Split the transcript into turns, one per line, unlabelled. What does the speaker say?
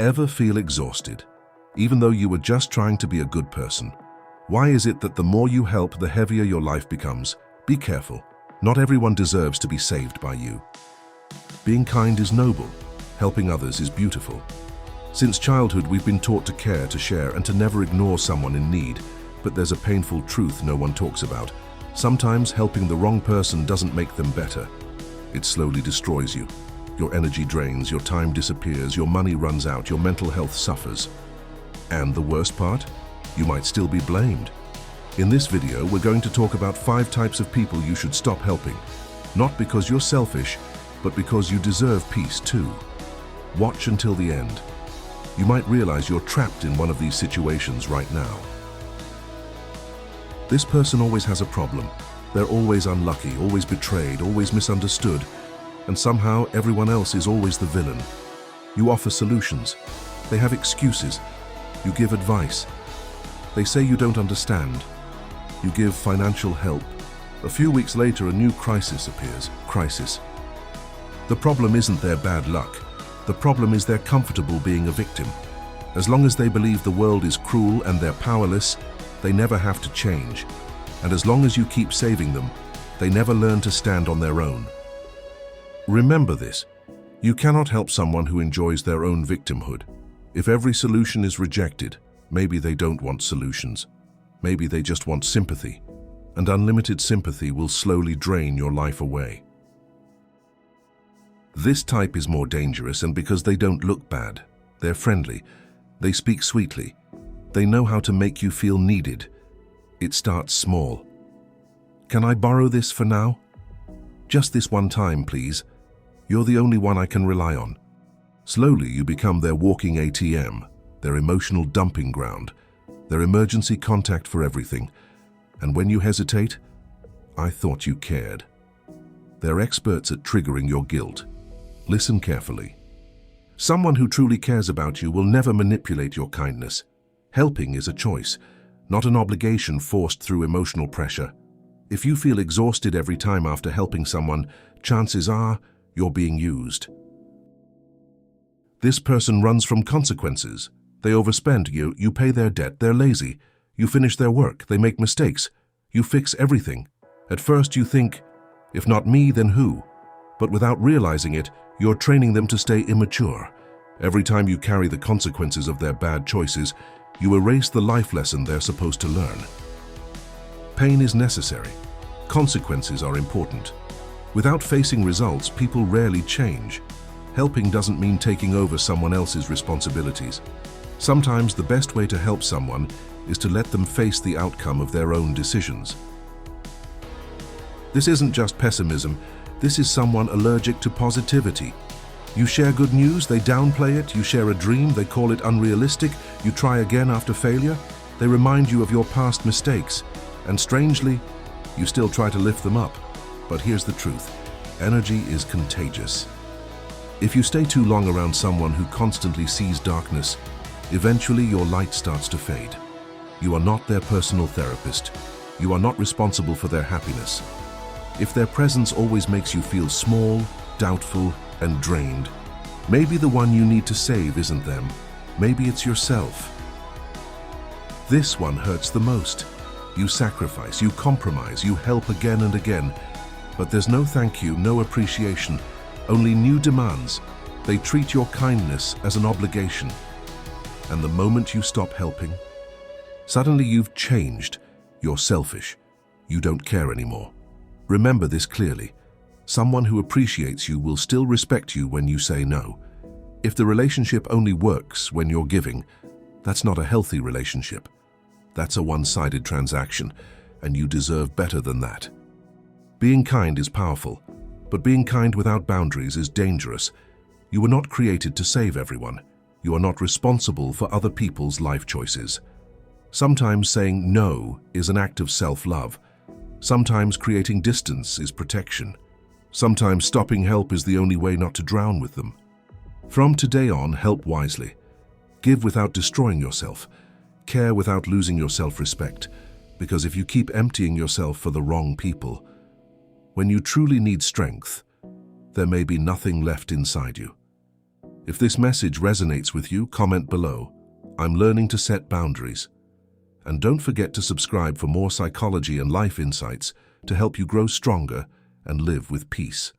Ever feel exhausted, even though you were just trying to be a good person? Why is it that the more you help, the heavier your life becomes? Be careful. Not everyone deserves to be saved by you. Being kind is noble. Helping others is beautiful. Since childhood, we've been taught to care, to share, and to never ignore someone in need. But there's a painful truth no one talks about. Sometimes helping the wrong person doesn't make them better. It slowly destroys you. Your energy drains, your time disappears, your money runs out, your mental health suffers. And the worst part? You might still be blamed. In this video, we're going to talk about 5 types of people you should stop helping. Not because you're selfish, but because you deserve peace too. Watch until the end. You might realize you're trapped in one of these situations right now. This person always has a problem. They're always unlucky, always betrayed, always misunderstood, and somehow everyone else is always the villain. You offer solutions. They have excuses. You give advice. They say you don't understand. You give financial help. A few weeks later, a new crisis appears. Crisis. The problem isn't their bad luck. The problem is they're comfortable being a victim. As long as they believe the world is cruel and they're powerless, they never have to change. And as long as you keep saving them, they never learn to stand on their own. Remember this. You cannot help someone who enjoys their own victimhood. If every solution is rejected, maybe they don't want solutions. Maybe they just want sympathy. And unlimited sympathy will slowly drain your life away. This type is more dangerous, and because they don't look bad. They're friendly. They speak sweetly. They know how to make you feel needed. It starts small. Can I borrow this for now? Just this one time, please. You're the only one I can rely on. Slowly, you become their walking ATM, their emotional dumping ground, their emergency contact for everything. And when you hesitate, I thought you cared. They're experts at triggering your guilt. Listen carefully. Someone who truly cares about you will never manipulate your kindness. Helping is a choice, not an obligation forced through emotional pressure. If you feel exhausted every time after helping someone, chances are you're being used. This person runs from consequences. They overspend, you pay their debt, they're lazy. You finish their work, they make mistakes. You fix everything. At first you think, if not me, then who? But without realizing it, you're training them to stay immature. Every time you carry the consequences of their bad choices, you erase the life lesson they're supposed to learn. Pain is necessary. Consequences are important. Without facing results, people rarely change. Helping doesn't mean taking over someone else's responsibilities. Sometimes the best way to help someone is to let them face the outcome of their own decisions. This isn't just pessimism. This is someone allergic to positivity. You share good news, they downplay it. You share a dream, they call it unrealistic. You try again after failure, they remind you of your past mistakes. And strangely, you still try to lift them up. But here's the truth. Energy is contagious. If you stay too long around someone who constantly sees darkness, eventually your light starts to fade. You are not their personal therapist. You are not responsible for their happiness. If their presence always makes you feel small, doubtful, and drained, maybe the one you need to save isn't them. Maybe it's yourself. This one hurts the most. You sacrifice, you compromise, you help again and again. But there's no thank you, no appreciation, only new demands. They treat your kindness as an obligation. And the moment you stop helping, suddenly you've changed. You're selfish. You don't care anymore. Remember this clearly. Someone who appreciates you will still respect you when you say no. If the relationship only works when you're giving, that's not a healthy relationship. That's a one-sided transaction, and you deserve better than that. Being kind is powerful, but being kind without boundaries is dangerous. You were not created to save everyone. You are not responsible for other people's life choices. Sometimes saying no is an act of self-love. Sometimes creating distance is protection. Sometimes stopping help is the only way not to drown with them. From today on, help wisely. Give without destroying yourself. Care without losing your self-respect. Because if you keep emptying yourself for the wrong people, when you truly need strength, there may be nothing left inside you. If this message resonates with you, comment below. I'm learning to set boundaries. And don't forget to subscribe for more psychology and life insights to help you grow stronger and live with peace.